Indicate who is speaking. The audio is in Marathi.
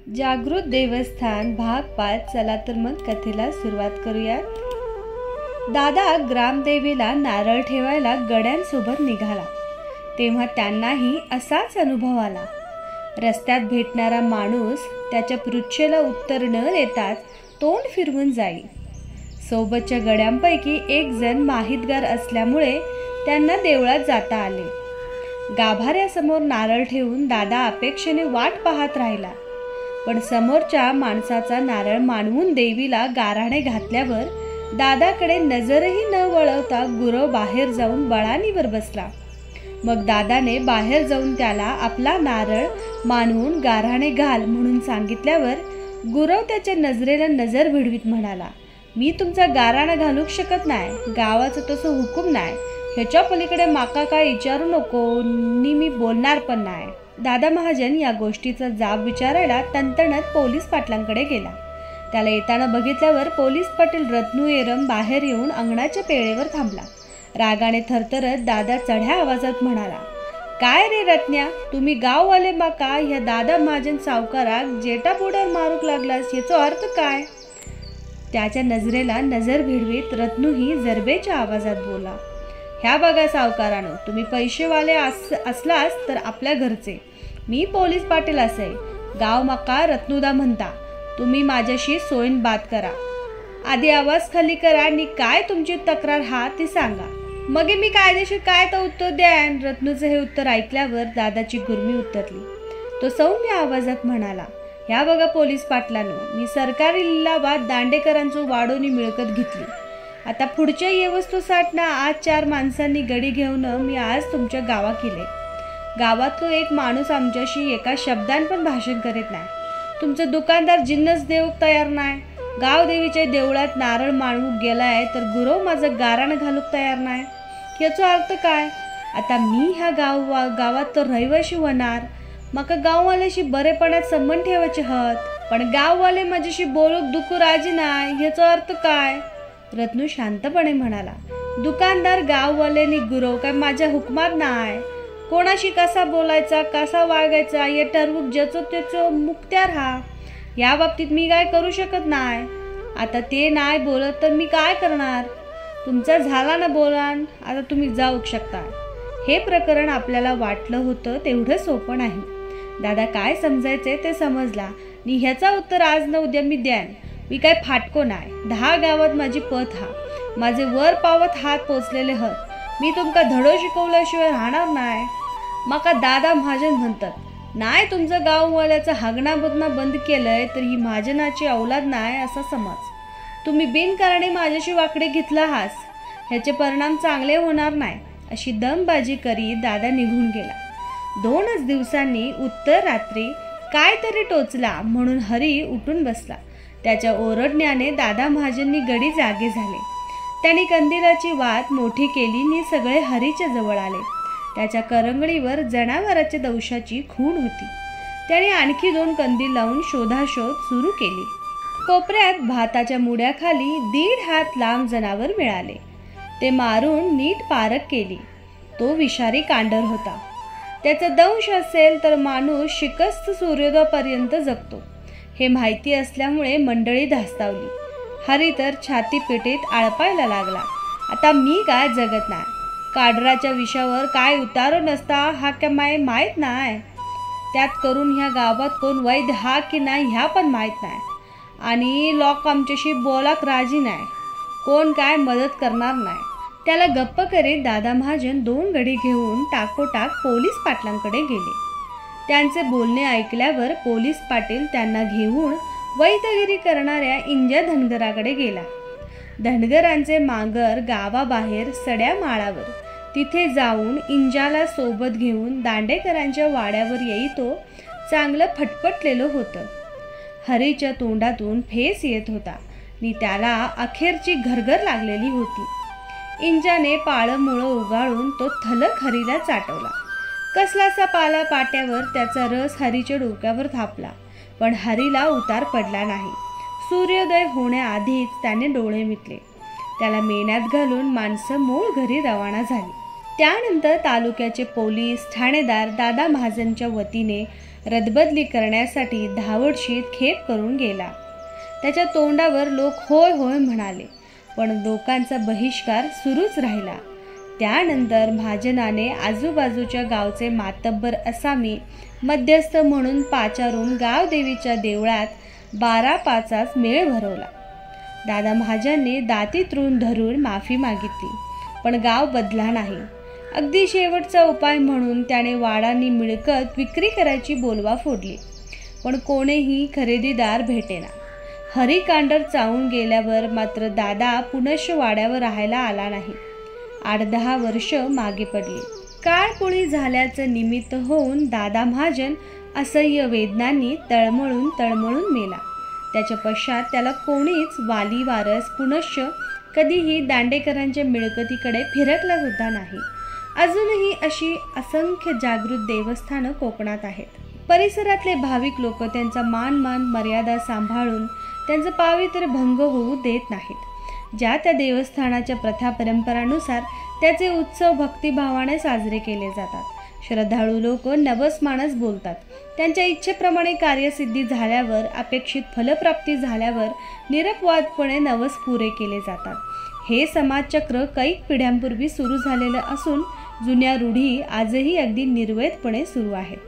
Speaker 1: जागृत देवस्थान भाग 5। चला तर मग कथेला सुरुवात करूया। दादा ग्रामदेवीला नारळ ठेवायला गड्यांसोबत निघाला तेव्हा त्यांनाही असाच अनुभव आला। रस्त्यात भेटणारा माणूस त्याच्या पृच्छेला उत्तर न देताच तोंड फिरवून जाईल। सोबतच्या गड्यांपैकी एक जण माहितगार असल्यामुळे त्यांना देवळात जाता आले। गाभाऱ्यासमोर नारळ ठेवून दादा अपेक्षेने वाट पाहत राहिला, पण समोरच्या माणसाचा नारळ मानवून देवीला गाऱ्हाणे घातल्यावर दादाकडे नजरही न वळवता गुरव बाहेर जाऊन बळानीवर बसला। मग दादाने बाहेर जाऊन त्याला आपला नारळ मानवून गाऱ्हाणे घाल म्हणून सांगितल्यावर गुरव त्याच्या नजरेला नजर भिडवीत म्हणाला, मी तुमचा गाऱ्हाणा घालूक शकत नाही, गावाचं तसं हुकूम नाही, ह्याच्या पलीकडे माका काय विचारू नको नी मी बोलणार पण नाही। दादा महाजन या गोष्टीचा जाब विचारायला तणतणत पोलीस पाटलांकडे गेला। त्याला येताना बघितल्यावर पोलीस पाटील रत्नू एरम बाहेर येऊन अंगणाच्या पेळेवर थांबला। रागाने थरथरत दादा चढ्या आवाजात म्हणाला, काय रे रत्न्या, तुम्ही गाववाले माका ह्या दादा महाजन सावकाराक जेटापोटावर मारूक लागलास, याचा अर्थ काय? त्याच्या नजरेला नजर भिडवीत रत्नूही जरबेच्या आवाजात बोला, ह्या बघा सावकारानो, तुम्ही पैसेवाले असलास तर आपल्या घरचे, मी पोलीस पाटील असे, गाव मका रत्नुदा म्हणता, तुम्ही माझ्याशी सोयीन बात करा, आधी आवाज खाली करा आणि काय तुमची तक्रार हा ती सांगा, मग मी कायदेशीर काय तर उत्तर द्यान। रत्नूचं हे उत्तर ऐकल्यावर दादाची गुरमी उतरली। तो सौम्य आवाजात म्हणाला, ह्या बघा पोलीस पाटलानो, मी सरकारी लिलावात दांडेकरांचो वाडोनी मिळकत घेतली, आता पुढच्या येवस्तूसाठी आज 4 माणसांनी गडी घेऊन मी आज तुमच्या गावा केले। गावातलो एक माणूस आमच्याशी एका शब्दान पण भाषण करीत नाही, तुमचं दुकानदार जिन्नस देऊक तयार नाही, गाव देवीच्या देवळात नारळ माळवूक गेलाय तर गुरव माझं गाऱ्हाणं घालूक तयार नाही, याचा अर्थ काय? आता मी ह्या गावात तर रहिवाशी होणार, मका गाववाल्याशी बरेपणात संबंध ठेवायचे हत, पण गाववाले माझ्याशी बोलूक दुखू राजी नाही, याचा अर्थ काय? रत्नू शांतपणे म्हणाला, दुकानदार गाववाल्यानी गुरव काय माझ्या हुकमात नाही, कोणाशी कसा बोलायचा कसा वागायचा हे ठरवूक ज्याचो त्याचो मुक्त्यार हा, या बाबतीत मी काय करू शकत नाही। आता ते नाही बोलत तर मी काय करणार? तुमचा झाला ना बोलान, आता तुम्ही जाऊ शकता। हे प्रकरण आपल्याला वाटलं होतं तेवढं सोपं नाही। दादा काय समजायचे ते समजला आणि ह्याचा उत्तर आज न उद्या मी द्यान, मी काय फाटको नाही, 10 गावात माझी पत हा, माझे वर पावत हात पोचलेले हत, मी तुमका धडो शिकवल्याशिवाय राहणार नाही। मका दादा महाजन म्हणतात, नाही तुमचं गाववाल्याचं हागणा बुदणा बंद केलंय तर ही महाजनाची औलाद नाही असा समज, तुम्ही बिनकारणे माझ्याशी वाकडे घेतला आहात, ह्याचे परिणाम चांगले होणार नाही, अशी दमबाजी करीत दादा निघून गेला। 2च दिवसांनी उत्तर रात्री काय तरी टोचला म्हणून हरी उठून बसला। त्याच्या ओरडण्याने दादा महाजननी गडी जागे झाले। त्यांनी कंदिलाची वात मोठी केली आणि सगळे हरीच्या जवळ आले। त्याच्या करंगळीवर जनावराच्या दंशाची खूण होती। त्याने आणखी 2 कंदील लावून शोधाशोध सुरू केली। कोपऱ्यात भाताच्या मुड्याखाली 1.5 हात लांब जनावर मिळाले। ते मारून नीट पारख केली। तो विषारी कांडर होता। त्याचा दंश असेल तर माणूस शिकस्त सूर्योदयापर्यंत जगतो हे माहिती असल्यामुळे मंडळी धास्तावली। हरी तर छाती पेटीत आळपायला लागला, आता मी काय जगत नाही, काडराच्या विषावर काय उतारो नसता हा काय माहीत नाही, त्यात करून ह्या गावात कोण वैद्य हा की नाही ह्या पण माहीत नाही, आणि लोक आमच्याशी बोलाक राजी नाही, कोण काय मदत करणार नाही। त्याला गप्प करीत दादा महाजन 2 गडी घेऊन टाकोटाक पोलीस पाटलांकडे गेले। त्यांचे बोलणे ऐकल्यावर पोलीस पाटील त्यांना घेऊन वैद्यगिरी करणाऱ्या इंजा धनगराकडे गेला। धनगरांचे मांगर गावाबाहेर सड्या माळावर, तिथे जाऊन इंजाला सोबत घेऊन दांडेकरांच्या वाड्यावर येई तो चांगलं फटफटलेलं होतं। हरीच्या तोंडातून फेस येत होता आणि त्याला अखेरची घरघर लागलेली होती। इंजाने पाळमुळं उगाळून तो थलक हरीला चाटवला। कसलासा पाला पाट्यावर त्याचा रस हरीच्या डोक्यावर थापला, पण हरीला उतार पडला नाही। सूर्योदय होण्याआधीच त्याने डोळे मिटले। त्याला मेण्यात घालून माणसं मूळ घरी रवाना झाली। त्यानंतर तालुक्याचे पोलीस ठाणेदार दादा महाजनच्या वतीने रदबदली करण्यासाठी धावडशीत खेप करून गेला. त्याच्या तोंडावर लोक होय होय म्हणाले, पण लोकांचा बहिष्कार सुरूच राहिला. त्यानंतर महाजनाने आजूबाजूच्या गावचे मातब्बर असामी मध्यस्थ म्हणून पाचारून गावदेवीच्या देवळात 12-5 मेळ भरवला. दादा महाजनने दाती तृण धरून माफी मागितली, पण गाव बदला नाही. अगदी शेवटचा उपाय म्हणून त्याने वाडानी मिळकत विक्री करायची बोलवा फोडली, पण कोणीही खरेदीदार भेटेना. हरिकांडर चावून गेल्यावर मात्र दादा पुनश्च वाड्यावर राहायला आला नाही. 8-10 वर्ष मागे पडली. काळपुळी झाल्याचं निमित्त होऊन दादा महाजन असह्य वेदनांनी तळमळून मेला. त्याच्या पश्चात त्याला कोणीच वाली वारस पुनश्च कधीही दांडेकरांच्या मिळकतीकडे फिरकला सुद्धा नाही. अजूनही अशी असंख्य जागृत देवस्थानं कोकणात आहेत. परिसरातले भाविक लोक त्यांचा मान मर्यादा सांभाळून त्यांचं पावित्र्य भंग होऊ देत नाहीत. ज्या त्या देवस्थानाच्या प्रथा परंपरानुसार त्याचे उत्सव भक्तिभावाने साजरे केले जातात. श्रद्धाळू लोक नवस मानस बोलतात. त्यांच्या इच्छेप्रमाणे कार्यसिद्धी झाल्यावर, अपेक्षित फलप्राप्ती झाल्यावर निरपवादपणे नवस पुरे केले जातात. हे समाजचक्र कैक पिढ्यांपूर्वी सुरू झालेलं असून जुन्या रूढी आजही अगदी निर्वेदपणे सुरू आहेत.